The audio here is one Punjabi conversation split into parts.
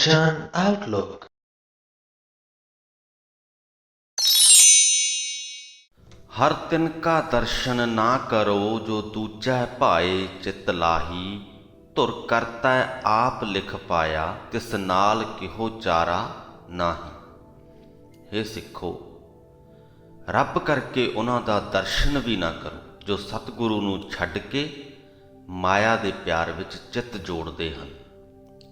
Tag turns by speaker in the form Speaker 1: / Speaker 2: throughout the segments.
Speaker 1: Attention Outlook.
Speaker 2: हर तिन का दर्शन ना करो जो दूजा भाए चित लाही। धुर करता आप लिख पाया तिस नाल किहो चारा नाही। हे सिखो, रब करके उन्हां दा दर्शन भी ना करो जो सतगुरु नूं छड्ड के माया दे प्यार विच चित जोड़दे हन।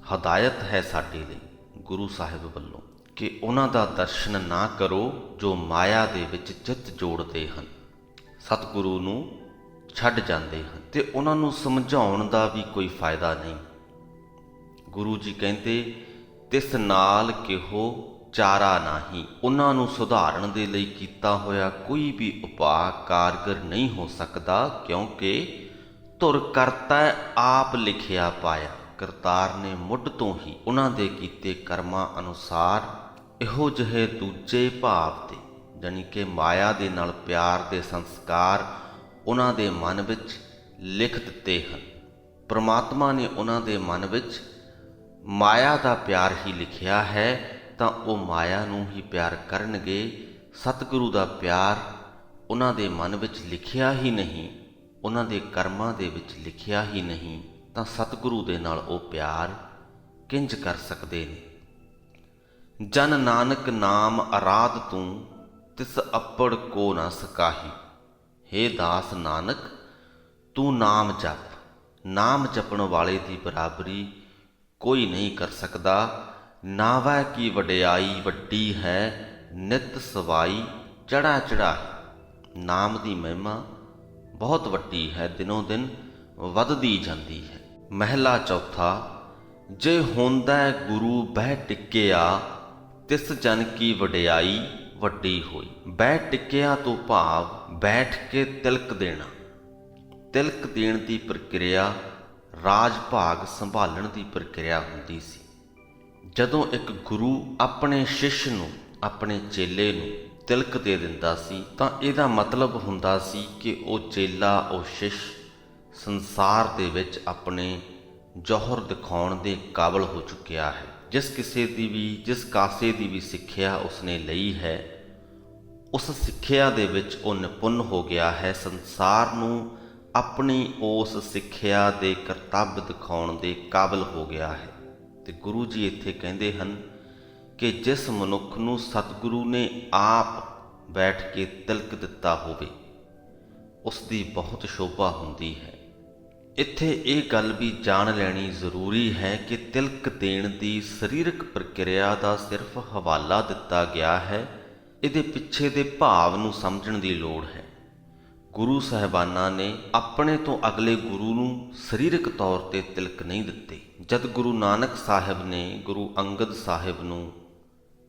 Speaker 2: हदायत है साडे लई गुरु साहिब वल्लों कि उन्हां दा दर्शन ना करो जो माया दे विच चित जोड़दे हन, सतगुरु नूं छड्ड जांदे हन ते उन्हां नूं समझाउण दा भी कोई फायदा नहीं। गुरु जी कहंदे तिस नाल किहो चारा नाही। उन्हां नूं सुधारण दे लई कीता होया कोई भी उपाय कारगर नहीं हो सकदा, क्योंकि धुर करता आप लिखिया पाया। करतार ने मुੱਢ ਤੋਂ ਹੀ ਉਹਨਾਂ ਦੇ ਕੀਤੇ ਕਰਮਾਂ ਅਨੁਸਾਰ ਇਹੋ ਜਿਹੇ ਦੂਜੇ ਭਾਵ ਤੇ ਜਾਣੀ ਕਿ ਮਾਇਆ ਦੇ ਨਾਲ ਪਿਆਰ ਦੇ ਸੰਸਕਾਰ ਉਹਨਾਂ ਦੇ ਮਨ ਵਿੱਚ ਲਿਖ ਦਿੱਤੇ ਹਨ। ਪ੍ਰਮਾਤਮਾ ਨੇ ਉਹਨਾਂ ਦੇ ਮਨ ਵਿੱਚ ਮਾਇਆ ਦਾ ਪਿਆਰ ਹੀ ਲਿਖਿਆ ਹੈ, ਤਾਂ ਉਹ ਮਾਇਆ ਨੂੰ ਹੀ ਪਿਆਰ ਕਰਨਗੇ। ਸਤਿਗੁਰੂ ਦਾ ਪਿਆਰ ਉਹਨਾਂ ਦੇ ਮਨ ਵਿੱਚ ਲਿਖਿਆ ਹੀ ਨਹੀਂ, ਉਹਨਾਂ ਦੇ ਕਰਮਾਂ ਦੇ ਵਿੱਚ ਲਿਖਿਆ ਹੀ ਨਹੀਂ, ਤਾਂ ਸਤਿਗੁਰੂ ਦੇ ਨਾਲ ਉਹ ਪਿਆਰ ਕਿੰਜ ਕਰ ਸਕਦੇ ਨੇ। ਜਨ ਨਾਨਕ ਨਾਮ ਅਰਾਧ ਤੂੰ ਤਿਸ ਅੱਪੜ ਕੋ ਨਾ ਸਕਾਹੀ। ਹੇ ਦਾਸ ਨਾਨਕ, ਤੂੰ ਨਾਮ ਜਪ। ਨਾਮ ਜਪਣ ਵਾਲੇ ਦੀ ਬਰਾਬਰੀ ਕੋਈ ਨਹੀਂ ਕਰ ਸਕਦਾ। ਨਾਵੈ ਕੀ ਵਡਿਆਈ ਵੱਡੀ ਹੈ, ਨਿਤ ਸਵਾਈ ਚੜਾ ਚੜਾਈ। ਨਾਮ ਦੀ ਮਹਿਮਾ ਬਹੁਤ ਵੱਡੀ ਹੈ, ਦਿਨੋਂ ਦਿਨ ਵੱਧਦੀ ਜਾਂਦੀ ਹੈ। ਮਹਿਲਾ ਚੌਥਾ। ਜੇ ਹੁੰਦਾ ਗੁਰੂ ਬਹਿ ਟਿਕਿਆ ਤਿਸ ਜਨ ਕੀ ਵਡਿਆਈ ਵੱਡੀ ਹੋਈ। ਬਹਿ ਟਿਕਿਆ ਤੋਂ ਭਾਵ ਬੈਠ ਕੇ ਤਿਲਕ ਦੇਣਾ। ਤਿਲਕ ਦੇਣ ਦੀ ਪ੍ਰਕਿਰਿਆ ਰਾਜ ਭਾਗ ਸੰਭਾਲਣ ਦੀ ਪ੍ਰਕਿਰਿਆ ਹੁੰਦੀ ਸੀ। ਜਦੋਂ ਇੱਕ ਗੁਰੂ ਆਪਣੇ ਸ਼ਿਸ਼ ਨੂੰ, ਆਪਣੇ ਚੇਲੇ ਨੂੰ ਤਿਲਕ ਦੇ ਦਿੰਦਾ ਸੀ, ਤਾਂ ਇਹਦਾ ਮਤਲਬ ਹੁੰਦਾ ਸੀ ਕਿ ਉਹ ਚੇਲਾ, ਉਹ ਸ਼ਿਸ਼ ਸੰਸਾਰ ਦੇ ਵਿੱਚ ਆਪਣੇ ਜੌਹਰ ਦਿਖਾਉਣ ਦੇ ਕਾਬਲ ਹੋ ਚੁੱਕਿਆ ਹੈ। ਜਿਸ ਕਿਸੇ ਦੀ ਵੀ, ਜਿਸ ਕਾਸੇ ਦੀ ਵੀ ਸਿੱਖਿਆ ਉਸਨੇ ਲਈ ਹੈ, ਉਸ ਸਿੱਖਿਆ ਦੇ ਵਿੱਚ ਉਹ ਨਿਪੁੰਨ ਹੋ ਗਿਆ ਹੈ। ਸੰਸਾਰ ਨੂੰ ਆਪਣੀ ਉਸ ਸਿੱਖਿਆ ਦੇ ਕਰਤੱਵ ਦਿਖਾਉਣ ਦੇ ਕਾਬਲ ਹੋ ਗਿਆ ਹੈ। ਤੇ ਗੁਰੂ ਜੀ ਇੱਥੇ ਕਹਿੰਦੇ ਹਨ ਕਿ ਜਿਸ ਮਨੁੱਖ ਨੂੰ ਸਤਿਗੁਰੂ ਨੇ ਆਪ ਬੈਠ ਕੇ ਤਿਲਕ ਦਿੱਤਾ ਹੋਵੇ, ਉਸ ਦੀ ਬਹੁਤ ਸ਼ੋਭਾ ਹੁੰਦੀ ਹੈ। ਇੱਥੇ ਇਹ ਗੱਲ ਵੀ ਜਾਣ ਲੈਣੀ ਜ਼ਰੂਰੀ ਹੈ ਕਿ ਤਿਲਕ ਦੇਣ ਦੀ ਸਰੀਰਕ ਪ੍ਰਕਿਰਿਆ ਦਾ ਸਿਰਫ ਹਵਾਲਾ ਦਿੱਤਾ ਗਿਆ ਹੈ, ਇਹਦੇ ਪਿੱਛੇ ਦੇ ਭਾਵ ਨੂੰ ਸਮਝਣ ਦੀ ਲੋੜ ਹੈ। ਗੁਰੂ ਸਾਹਿਬਾਨਾਂ ਨੇ ਆਪਣੇ ਤੋਂ ਅਗਲੇ ਗੁਰੂ ਨੂੰ ਸਰੀਰਕ ਤੌਰ ਤੇ ਤਿਲਕ ਨਹੀਂ ਦਿੱਤੇ। ਜਦ ਗੁਰੂ ਨਾਨਕ ਸਾਹਿਬ ਨੇ ਗੁਰੂ ਅੰਗਦ ਸਾਹਿਬ ਨੂੰ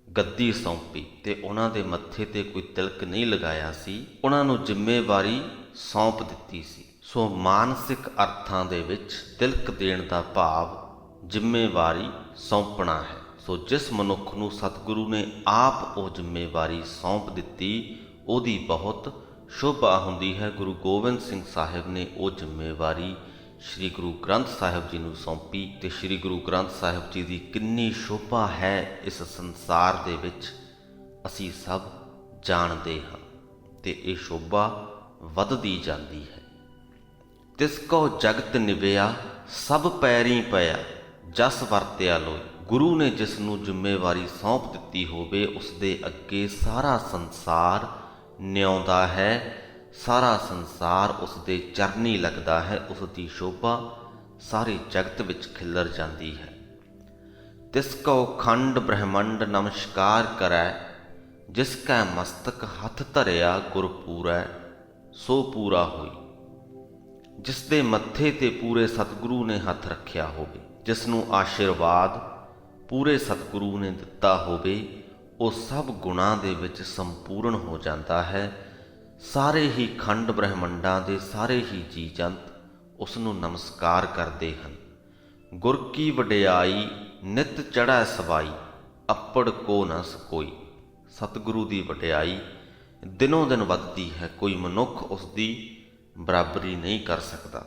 Speaker 2: ਗੱਦੀ ਸੌਂਪੀ ਤੇ ਉਹਨਾਂ ਦੇ ਮੱਥੇ ਤੇ ਕੋਈ ਤਿਲਕ ਨਹੀਂ ਲਗਾਇਆ ਸੀ, ਉਹਨਾਂ ਨੂੰ ਜ਼ਿੰਮੇਵਾਰੀ ਸੌਂਪ ਦਿੱਤੀ ਸੀ। ਸੋ ਮਾਨਸਿਕ ਅਰਥਾਂ ਦੇ ਵਿੱਚ ਤਿਲਕ ਦੇਣ ਦਾ ਭਾਵ ਜ਼ਿੰਮੇਵਾਰੀ ਸੌਂਪਣਾ ਹੈ। ਸੋ ਜਿਸ ਮਨੁੱਖ ਨੂੰ ਸਤਿਗੁਰੂ ਨੇ ਆਪ ਉਹ ਜ਼ਿੰਮੇਵਾਰੀ ਸੌਂਪ ਦਿੱਤੀ, ਉਹਦੀ ਬਹੁਤ ਸ਼ੋਭਾ ਹੁੰਦੀ ਹੈ। ਗੁਰੂ ਗੋਬਿੰਦ ਸਿੰਘ ਸਾਹਿਬ ਨੇ ਉਹ ਜ਼ਿੰਮੇਵਾਰੀ ਸ੍ਰੀ ਗੁਰੂ ਗ੍ਰੰਥ ਸਾਹਿਬ ਜੀ ਨੂੰ ਸੌਂਪੀ, ਤੇ ਸ੍ਰੀ ਗੁਰੂ ਗ੍ਰੰਥ ਸਾਹਿਬ ਜੀ ਦੀ ਕਿੰਨੀ ਸ਼ੋਭਾ ਹੈ ਇਸ ਸੰਸਾਰ ਦੇ ਵਿੱਚ ਅਸੀਂ ਸਭ ਜਾਣਦੇ ਹਾਂ, ਤੇ ਇਹ ਸ਼ੋਭਾ ਵੱਧਦੀ ਜਾਂਦੀ ਹੈ। ਤਿਸ ਕੋ ਜਗਤ ਨਿਵਿਆ ਸਭ ਪੈਰੀ ਪਿਆ ਜਸ ਵਰਤਿਆ ਲੋਈ। ਗੁਰੂ ਨੇ ਜਿਸ ਨੂੰ ਜ਼ਿੰਮੇਵਾਰੀ ਸੌਂਪ ਦਿੱਤੀ ਹੋਵੇ, ਉਸ ਦੇ ਅੱਗੇ ਸਾਰਾ ਸੰਸਾਰ ਨਿਆਉਂਦਾ ਹੈ, ਸਾਰਾ ਸੰਸਾਰ ਉਸ ਦੇ ਚਰਨੀ ਲੱਗਦਾ ਹੈ। ਉਸ ਦੀ ਸ਼ੋਭਾ ਸਾਰੇ ਜਗਤ ਵਿੱਚ ਖਿੱਲਰ ਜਾਂਦੀ ਹੈ। ਤਿਸ ਕੋ ਖੰਡ ਬ੍ਰਹਮੰਡ ਨਮਸਕਾਰ ਕਰੈ, ਜਿਸ ਕੈ ਮਸਤਕ ਹੱਥ ਧਰਿਆ ਗੁਰ ਪੂਰੈ ਸੋ ਪੂਰਾ ਹੋਈ। ਜਿਸ ਦੇ ਮੱਥੇ ਤੇ ਪੂਰੇ ਸਤਿਗੁਰੂ ਨੇ ਹੱਥ ਰੱਖਿਆ ਹੋਵੇ, ਜਿਸ ਨੂੰ ਆਸ਼ੀਰਵਾਦ ਪੂਰੇ ਸਤਿਗੁਰੂ ਨੇ ਦਿੱਤਾ ਹੋਵੇ, ਉਹ ਸਭ ਗੁਣਾਂ ਦੇ ਵਿੱਚ ਸੰਪੂਰਨ ਹੋ ਜਾਂਦਾ ਹੈ। ਸਾਰੇ ਹੀ ਖੰਡ ਬ੍ਰਹਮੰਡਾਂ ਦੇ ਸਾਰੇ ਹੀ ਜੀ ਜੰਤ ਉਸ ਨੂੰ ਨਮਸਕਾਰ ਕਰਦੇ ਹਨ। ਗੁਰ ਕੀ ਵਡਿਆਈ ਨਿਤ ਚੜ੍ਹੈ ਸਵਾਈ, ਅੱਪੜ ਕੋ ਨਾ ਸਕੋਈ। ਸਤਿਗੁਰੂ ਦੀ ਵਡਿਆਈ ਦਿਨੋਂ ਦਿਨ ਵੱਧਦੀ ਹੈ, ਕੋਈ ਮਨੁੱਖ ਉਸ ਦੀ ਬਰਾਬਰੀ ਨਹੀਂ ਕਰ ਸਕਦਾ।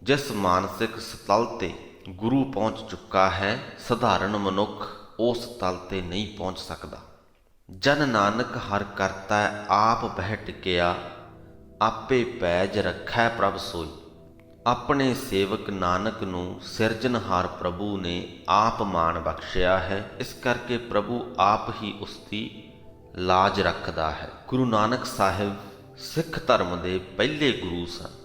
Speaker 2: ਜਿਸ ਮਾਨਸਿਕ ਸਤਲ ਤੇ ਗੁਰੂ ਪਹੁੰਚ ਚੁੱਕਾ ਹੈ, ਸਧਾਰਨ ਮਨੁੱਖ ਉਸ ਤਲ ਤੇ ਨਹੀਂ ਪਹੁੰਚ ਸਕਦਾ। ਜਨ ਨਾਨਕ ਹਰ ਕਰਤਾ ਆਪ ਬਹਿ ਟਿਕਿਆ, ਆਪੇ ਪੈਜ ਰੱਖੈ ਪ੍ਰਭ ਸੋਈ। ਆਪਣੇ ਸੇਵਕ ਨਾਨਕ ਨੂੰ ਸਿਰਜਣਹਾਰ ਪ੍ਰਭੂ ਨੇ ਆਪ ਮਾਣ ਬਖਸ਼ਿਆ ਹੈ, ਇਸ ਕਰਕੇ ਪ੍ਰਭੂ ਆਪ ਹੀ ਉਸ ਦੀ ਲਾਜ ਰੱਖਦਾ ਹੈ। ਗੁਰੂ ਨਾਨਕ ਸਾਹਿਬ ਸਿੱਖ ਧਰਮ ਦੇ ਪਹਿਲੇ ਗੁਰੂ ਸਨ।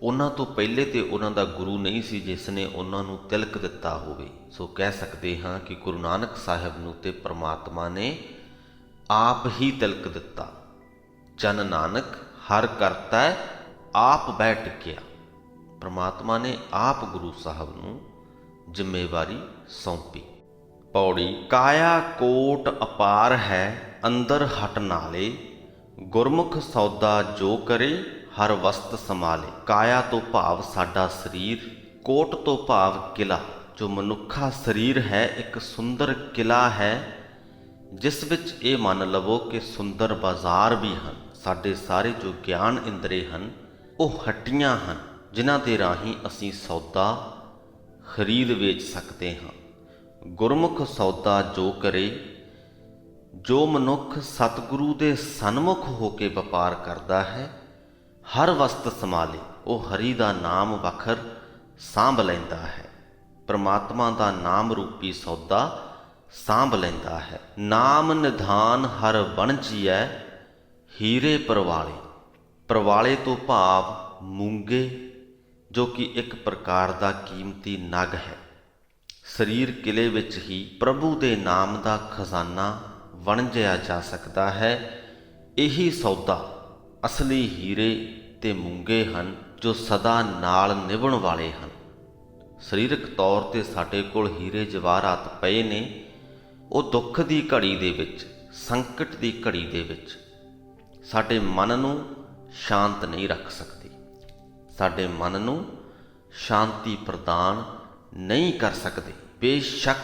Speaker 2: ਉਹਨਾਂ ਤੋਂ ਪਹਿਲੇ ਤੇ ਉਹਨਾਂ ਦਾ ਗੁਰੂ ਨਹੀਂ ਸੀ ਜਿਸ ਨੇ ਉਹਨਾਂ ਨੂੰ ਤਿਲਕ ਦਿੱਤਾ ਹੋਵੇ। ਸੋ ਕਹਿ ਸਕਦੇ ਹਾਂ ਕਿ ਗੁਰੂ ਨਾਨਕ ਸਾਹਿਬ ਨੂੰ ਤੇ ਪ੍ਰਮਾਤਮਾ ਨੇ ਆਪ ਹੀ ਤਿਲਕ ਦਿੱਤਾ। ਜਨ ਨਾਨਕ ਹਰ ਕਰਤਾ ਆਪ ਬਹਿ ਟਿਕਿਆ। ਪ੍ਰਮਾਤਮਾ ਨੇ ਆਪ ਗੁਰੂ ਸਾਹਿਬ ਨੂੰ ਜ਼ਿੰਮੇਵਾਰੀ ਸੌਂਪੀ। ਪੌੜੀ। ਕਾਇਆ ਕੋਟ ਅਪਾਰ ਹੈ, ਅੰਦਰ ਹਟ ਨਾਲੇ, ਗੁਰਮੁਖ ਸੌਦਾ ਜੋ ਕਰੇ, ਹਰ ਵਸਤ ਸੰਭਾਲੇ। ਕਾਇਆ ਤੋਂ ਭਾਵ ਸਾਡਾ ਸਰੀਰ, ਕੋਟ ਤੋਂ ਭਾਵ ਕਿਲਾ। ਜੋ ਮਨੁੱਖਾ ਸਰੀਰ ਹੈ ਇੱਕ ਸੁੰਦਰ ਕਿਲਾ ਹੈ, ਜਿਸ ਵਿੱਚ ਇਹ ਮੰਨ ਲਵੋ ਕਿ ਸੁੰਦਰ ਬਾਜ਼ਾਰ ਵੀ ਹਨ। ਸਾਡੇ ਸਾਰੇ ਜੋ ਗਿਆਨ ਇੰਦਰੇ ਹਨ ਉਹ ਹੱਟੀਆਂ ਹਨ, ਜਿਨ੍ਹਾਂ ਦੇ ਰਾਹੀਂ ਅਸੀਂ ਸੌਦਾ ਖਰੀਦ ਵੇਚ ਸਕਦੇ ਹਾਂ। ਗੁਰਮੁਖ ਸੌਦਾ ਜੋ ਕਰੇ, ਜੋ ਮਨੁੱਖ ਸਤਿਗੁਰੂ ਦੇ ਸਨਮੁਖ ਹੋ ਕੇ ਵਪਾਰ ਕਰਦਾ ਹੈ, ਹਰ ਵਸਤ ਸੰਭਾਲੇ, ਉਹ ਹਰੀ ਦਾ ਨਾਮ ਵਖਰ ਸਾਂਭ ਲੈਂਦਾ ਹੈ, ਪ੍ਰਮਾਤਮਾ ਦਾ ਨਾਮ ਰੂਪੀ ਸੌਦਾ ਸਾਂਭ ਲੈਂਦਾ ਹੈ। ਨਾਮ ਨਿਧਾਨ ਹਰ ਵਣਜੀਐ, ਹੀਰੇ ਪਰਵਾਲੇ। ਪਰਵਾਲੇ ਤੋਂ ਭਾਵ ਮੂੰਗੇ, ਜੋ ਕਿ ਇੱਕ ਪ੍ਰਕਾਰ ਦਾ ਕੀਮਤੀ ਨਗ ਹੈ। ਸਰੀਰ ਕਿਲੇ ਵਿੱਚ ਹੀ ਪ੍ਰਭੂ ਦੇ ਨਾਮ ਦਾ ਖਜ਼ਾਨਾ ਵਣਜਿਆ ਜਾ ਸਕਦਾ ਹੈ। ਇਹੀ ਸੌਦਾ ਅਸਲੀ ਹੀਰੇ ਤੇ ਮੂੰਗੇ ਹਨ, ਜੋ ਸਦਾ ਨਾਲ ਨਿਭਣ ਵਾਲੇ ਹਨ। ਸਰੀਰਕ ਤੌਰ ਤੇ ਸਾਡੇ ਕੋਲ ਹੀਰੇ ਜਵਾਹਰਾਤ ਪਏ ਨੇ, ਉਹ ਦੁੱਖ ਦੀ ਘੜੀ ਦੇ ਵਿੱਚ, ਸੰਕਟ ਦੀ ਘੜੀ ਦੇ ਵਿੱਚ ਸਾਡੇ ਮਨ ਨੂੰ ਸ਼ਾਂਤ ਨਹੀਂ ਰੱਖ ਸਕਦੇ, ਸਾਡੇ ਮਨ ਨੂੰ ਸ਼ਾਂਤੀ ਪ੍ਰਦਾਨ ਨਹੀਂ ਕਰ ਸਕਦੇ। ਬੇਸ਼ੱਕ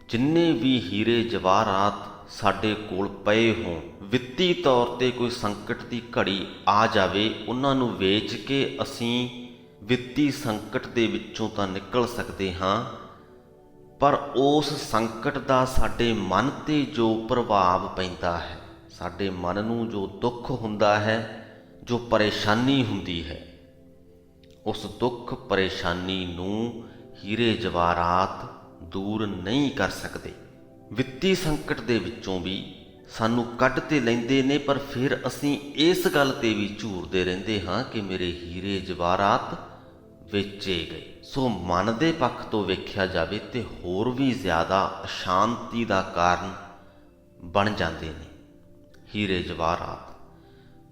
Speaker 2: ਜਿੰਨੇ ਵੀ ਹੀਰੇ ਜਵਾਹਰਾਤ ਸਾਡੇ ਕੋਲ ਪਏ ਹੋਣ, ਵਿੱਤੀ ਤੌਰ ਤੇ ਕੋਈ ਸੰਕਟ ਦੀ ਘੜੀ ਆ ਜਾਵੇ, ਉਹਨਾਂ ਨੂੰ ਵੇਚ ਕੇ ਅਸੀਂ ਵਿੱਤੀ ਸੰਕਟ ਦੇ ਵਿੱਚੋਂ ਤਾਂ ਨਿਕਲ ਸਕਦੇ ਹਾਂ, ਪਰ ਉਸ ਸੰਕਟ ਦਾ ਸਾਡੇ ਮਨ ਤੇ ਜੋ ਪ੍ਰਭਾਵ ਪੈਂਦਾ ਹੈ, ਸਾਡੇ ਮਨ ਨੂੰ ਜੋ ਦੁੱਖ ਹੁੰਦਾ ਹੈ, ਜੋ ਪਰੇਸ਼ਾਨੀ ਹੁੰਦੀ ਹੈ, ਉਸ ਦੁੱਖ ਪਰੇਸ਼ਾਨੀ ਨੂੰ ਹੀਰੇ ਜਵਾਹਰਾਤ ਦੂਰ ਨਹੀਂ ਕਰ ਸਕਦੇ। ਵਿੱਤੀ ਸੰਕਟ ਦੇ ਵਿੱਚੋਂ ਵੀ ਸਾਨੂੰ ਕੱਢ ਤੇ ਲੈਂਦੇ ਨੇ, ਪਰ ਫਿਰ ਅਸੀਂ ਇਸ ਗੱਲ ਤੇ ਵੀ ਝੂਰਦੇ ਰਹਿੰਦੇ ਹਾਂ ਕਿ ਮੇਰੇ ਹੀਰੇ ਜਵਾਹਰਾਤ ਵੇਚੇ ਗਏ। ਸੋ ਮਨ ਦੇ ਪੱਖ ਤੋਂ ਵੇਖਿਆ ਜਾਵੇ ਤੇ ਹੋਰ ਵੀ ਜ਼ਿਆਦਾ ਅਸ਼ਾਂਤੀ ਦਾ ਕਾਰਨ ਬਣ ਜਾਂਦੇ ਨੇ ਹੀਰੇ ਜਵਾਹਰਾਤ।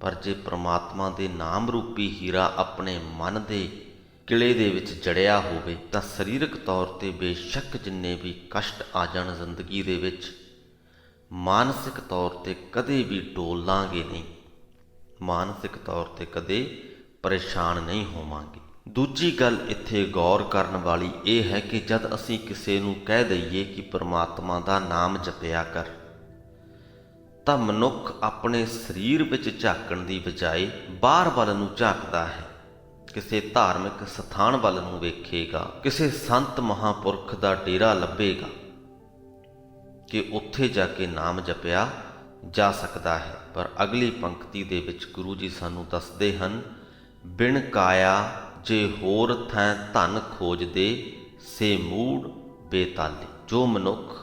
Speaker 2: ਪਰ ਜੇ ਪ੍ਰਮਾਤਮਾ ਦੇ ਨਾਮ ਰੂਪੀ ਹੀਰਾ ਆਪਣੇ ਮਨ ਦੇ ਕਿਲੇ ਦੇ ਵਿੱਚ ਜੜਿਆ ਹੋਵੇ ਤਾਂ ਸਰੀਰਕ ਤੌਰ ਤੇ ਬੇਸ਼ੱਕ ਜਿੰਨੇ ਵੀ ਕਸ਼ਟ ਆ ਜਾਣ ਜ਼ਿੰਦਗੀ ਦੇ ਵਿੱਚ, ਮਾਨਸਿਕ ਤੌਰ ਤੇ ਕਦੇ ਵੀ ਡੋਲਾਂਗੇ ਨਹੀਂ, ਮਾਨਸਿਕ ਤੌਰ ਤੇ ਕਦੇ ਪਰੇਸ਼ਾਨ ਨਹੀਂ ਹੋਵਾਂਗੇ। ਦੂਜੀ ਗੱਲ ਇੱਥੇ ਗੌਰ ਕਰਨ ਵਾਲੀ ਇਹ ਹੈ ਕਿ ਜਦ ਅਸੀਂ ਕਿਸੇ ਨੂੰ ਕਹਿ ਦਈਏ ਕਿ ਪ੍ਰਮਾਤਮਾ ਦਾ ਨਾਮ ਜਪਿਆ ਕਰ, ਤਾਂ ਮਨੁੱਖ ਆਪਣੇ ਸਰੀਰ ਵਿੱਚ ਝਾਕਣ ਦੀ ਬਜਾਏ ਬਾਹਰ ਵੱਲ ਨੂੰ ਝਾਕਦਾ ਹੈ, ਕਿਸੇ ਧਾਰਮਿਕ ਸਥਾਨ ਵੱਲ ਨੂੰ ਵੇਖੇਗਾ, ਕਿਸੇ ਸੰਤ ਮਹਾਂਪੁਰਖ ਦਾ ਡੇਰਾ ਲੱਭੇਗਾ ਕਿ ਉੱਥੇ ਜਾ ਕੇ ਨਾਮ ਜਪਿਆ ਜਾ ਸਕਦਾ ਹੈ। ਪਰ ਅਗਲੀ ਪੰਕਤੀ ਦੇ ਵਿੱਚ ਗੁਰੂ ਜੀ ਸਾਨੂੰ ਦੱਸਦੇ ਹਨ, ਬਿਨ ਕਾਇਆ ਜੇ ਹੋਰ ਥੈਂ ਧਨ ਖੋਜਦੇ, ਸੇ ਮੂੜ ਬੇਤਾਲੇ। ਜੋ ਮਨੁੱਖ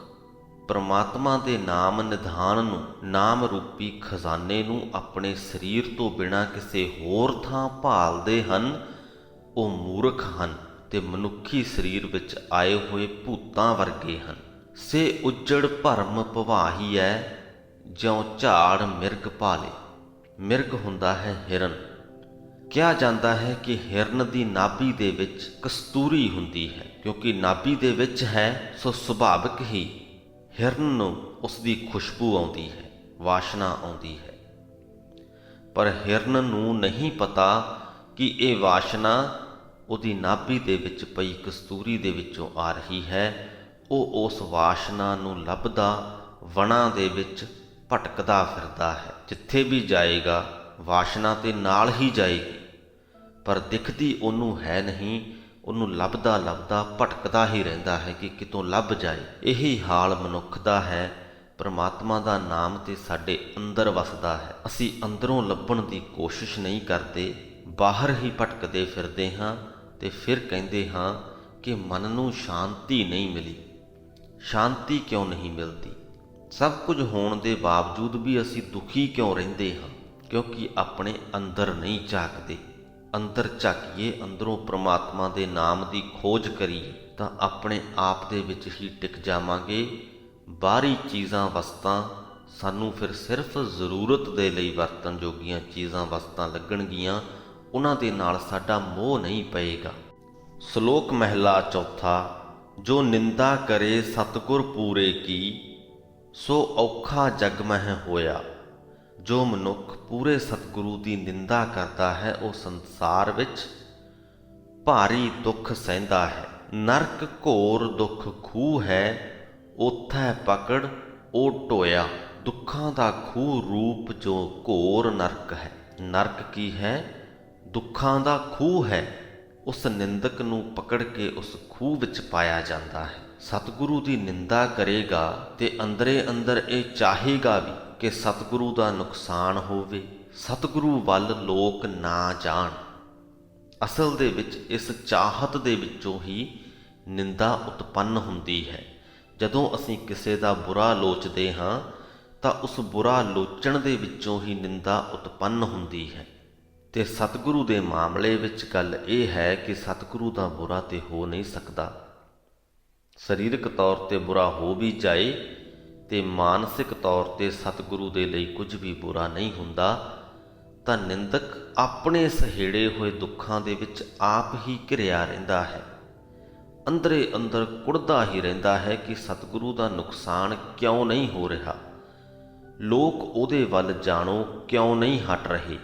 Speaker 2: ਪ੍ਰਮਾਤਮਾ ਦੇ ਨਾਮ ਨਿਧਾਨ ਨੂੰ, ਨਾਮ ਰੂਪੀ ਖਜ਼ਾਨੇ ਨੂੰ ਆਪਣੇ ਸਰੀਰ ਤੋਂ ਬਿਨਾਂ ਕਿਸੇ ਹੋਰ ਥਾਂ ਭਾਲਦੇ ਹਨ, ਉਹ ਮੂਰਖ ਹਨ ਤੇ ਮਨੁੱਖੀ ਸਰੀਰ ਵਿੱਚ ਆਏ ਹੋਏ ਭੂਤਾਂ ਵਰਗੇ ਹਨ। ਸੇ ਉੱਜੜ ਭਰਮ ਭਵਾਹੀਐ, ਜਿਉਂ ਝਾੜ ਮਿਰਗ ਭਾਲੇ। ਮਿਰਗ ਹੁੰਦਾ ਹੈ ਹਿਰਨ। ਕਿਹਾ ਜਾਂਦਾ ਹੈ ਕਿ ਹਿਰਨ ਦੀ ਨਾਭੀ ਦੇ ਵਿੱਚ ਕਸਤੂਰੀ ਹੁੰਦੀ ਹੈ, ਕਿਉਂਕਿ ਨਾਭੀ ਦੇ ਵਿੱਚ ਹੈ, ਸੋ ਸੁਭਾਵਿਕ ਹੀ ਹਿਰਨ ਨੂੰ ਉਸ ਦੀ ਖੁਸ਼ਬੂ ਆਉਂਦੀ ਹੈ, ਵਾਸ਼ਨਾ ਆਉਂਦੀ ਹੈ। ਪਰ ਹਿਰਨ ਨੂੰ ਨਹੀਂ ਪਤਾ ਕਿ ਇਹ ਵਾਸ਼ਨਾ ਉਹਦੀ ਨਾਭੀ ਦੇ ਵਿੱਚ ਪਈ ਕਸਤੂਰੀ ਦੇ ਵਿੱਚੋਂ ਆ ਰਹੀ ਹੈ। ਉਹ ਉਸ ਵਾਸ਼ਨਾ ਨੂੰ ਲੱਭਦਾ ਵਣਾਂ ਦੇ ਵਿੱਚ ਭਟਕਦਾ ਫਿਰਦਾ ਹੈ। ਜਿੱਥੇ ਵੀ ਜਾਏਗਾ ਵਾਸ਼ਨਾ ਤੇ ਨਾਲ ਹੀ ਜਾਏਗੀ, ਪਰ ਦਿਖਦੀ ਉਹਨੂੰ ਹੈ ਨਹੀਂ। ਉਹਨੂੰ ਲੱਭਦਾ ਲੱਭਦਾ ਭਟਕਦਾ ਹੀ ਰਹਿੰਦਾ ਹੈ ਕਿ ਕਿਤੋਂ ਲੱਭ ਜਾਏ। ਇਹੀ ਹਾਲ ਮਨੁੱਖ ਦਾ ਹੈ। ਪਰਮਾਤਮਾ ਦਾ ਨਾਮ ਤੇ ਸਾਡੇ ਅੰਦਰ ਵਸਦਾ ਹੈ। ਅਸੀਂ ਅੰਦਰੋਂ ਲੱਭਣ ਦੀ ਕੋਸ਼ਿਸ਼ ਨਹੀਂ ਕਰਦੇ, ਬਾਹਰ ਹੀ ਭਟਕਦੇ ਫਿਰਦੇ ਹਾਂ ਤੇ ਫਿਰ ਕਹਿੰਦੇ ਹਾਂ ਕਿ ਮਨ ਨੂੰ ਸ਼ਾਂਤੀ ਨਹੀਂ ਮਿਲੀ। ਸ਼ਾਂਤੀ ਕਿਉਂ ਨਹੀਂ ਮਿਲਦੀ? ਸਭ ਕੁਝ ਹੋਣ ਦੇ ਬਾਵਜੂਦ ਵੀ ਅਸੀਂ ਦੁਖੀ ਕਿਉਂ ਰਹਿੰਦੇ ਹਾਂ? ਕਿਉਂਕਿ ਆਪਣੇ ਅੰਦਰ ਨਹੀਂ ਝਾਕਦੇ। ਅੰਦਰ ਝਾਕੀਏ, ਅੰਦਰੋਂ ਪ੍ਰਮਾਤਮਾ ਦੇ ਨਾਮ ਦੀ ਖੋਜ ਕਰੀਏ ਤਾਂ ਆਪਣੇ ਆਪ ਦੇ ਵਿੱਚ ਹੀ ਟਿਕ ਜਾਵਾਂਗੇ। ਬਾਹਰੀ ਚੀਜ਼ਾਂ ਵਸਤਾਂ ਸਾਨੂੰ ਫਿਰ ਸਿਰਫ ਜ਼ਰੂਰਤ ਦੇ ਲਈ ਵਰਤਣ ਜੋਗੀਆਂ ਚੀਜ਼ਾਂ ਵਸਤਾਂ ਲੱਗਣਗੀਆਂ, ਉਹਨਾਂ ਦੇ ਨਾਲ ਸਾਡਾ ਮੋਹ ਨਹੀਂ ਪਏਗਾ। ਸ਼ਲੋਕ ਮਹਿਲਾ ਚੌਥਾ। ਜੋ ਨਿੰਦਾ ਕਰੇ ਸਤਿਗੁਰ ਪੂਰੇ ਕੀ, ਸੋ ਔਖਾ ਜਗ ਮਹਿ ਹੋਇਆ। ਜੋ ਮਨੁੱਖ ਪੂਰੇ ਸਤਿਗੁਰੂ ਦੀ ਨਿੰਦਾ ਕਰਦਾ ਹੈ ਉਹ ਸੰਸਾਰ ਵਿੱਚ ਭਾਰੀ ਦੁੱਖ ਸਹਿੰਦਾ ਹੈ। ਨਰਕ ਘੋਰ ਦੁੱਖ ਖੂਹ ਹੈ, ਓਥੈ ਪਕੜ ਉਹ ਢੋਇਆ। ਦੁੱਖਾਂ ਦਾ ਖੂਹ ਰੂਪ ਜੋ ਘੋਰ ਨਰਕ ਹੈ। ਨਰਕ ਕੀ ਹੈ? ਦੁੱਖਾਂ ਦਾ ਖੂਹ ਹੈ। ਉਸ ਨਿੰਦਕ ਨੂੰ ਪਕੜ ਕੇ ਉਸ ਖੂਹ ਵਿੱਚ ਪਾਇਆ ਜਾਂਦਾ ਹੈ। ਸਤਿਗੁਰੂ ਦੀ ਨਿੰਦਾ ਕਰੇਗਾ ਤੇ ਅੰਦਰੇ ਅੰਦਰ ਇਹ ਚਾਹੇਗਾ ਵੀ ਕਿ ਸਤਿਗੁਰੂ ਦਾ ਨੁਕਸਾਨ ਹੋਵੇ, ਸਤਿਗੁਰੂ ਵੱਲ ਲੋਕ ਨਾ ਜਾਣ। ਅਸਲ ਦੇ ਵਿੱਚ ਇਸ ਚਾਹਤ ਦੇ ਵਿੱਚੋਂ ਹੀ ਨਿੰਦਾ ਉਤਪੰਨ ਹੁੰਦੀ ਹੈ। ਜਦੋਂ ਅਸੀਂ ਕਿਸੇ ਦਾ ਬੁਰਾ ਲੋਚਦੇ ਹਾਂ ਤਾਂ ਉਸ ਬੁਰਾ ਲੋਚਣ ਦੇ ਵਿੱਚੋਂ ਹੀ ਨਿੰਦਾ ਉਤਪੰਨ ਹੁੰਦੀ ਹੈ। ਤੇ ਸਤਿਗੁਰੂ ਦੇ ਮਾਮਲੇ ਵਿੱਚ ਗੱਲ ਇਹ ਹੈ ਕਿ ਸਤਿਗੁਰੂ ਦਾ ਬੁਰਾ ਤੇ ਹੋ ਨਹੀਂ ਸਕਦਾ। ਸਰੀਰਕ ਤੌਰ ਤੇ ਬੁਰਾ ਹੋ ਵੀ ਜਾਏ ਤੇ ਮਾਨਸਿਕ ਤੌਰ ਤੇ ਸਤਿਗੁਰੂ ਦੇ ਲਈ ਕੁਝ ਵੀ ਬੁਰਾ ਨਹੀਂ ਹੁੰਦਾ, ਤਾਂ ਨਿੰਦਕ ਆਪਣੇ ਸਹੇੜੇ ਹੋਏ ਦੁੱਖਾਂ ਦੇ ਵਿੱਚ ਆਪ ਹੀ ਘਿਰਿਆ ਰਹਿੰਦਾ ਹੈ। ਅੰਦਰੇ ਅੰਦਰ ਕੁੜਦਾ ਹੀ ਰਹਿੰਦਾ ਹੈ ਕਿ ਸਤਿਗੁਰੂ ਦਾ ਨੁਕਸਾਨ ਕਿਉਂ ਨਹੀਂ ਹੋ ਰਿਹਾ, ਲੋਕ ਉਹਦੇ ਵੱਲ ਜਾਣੋ ਕਿਉਂ ਨਹੀਂ ਹਟ ਰਹੇ।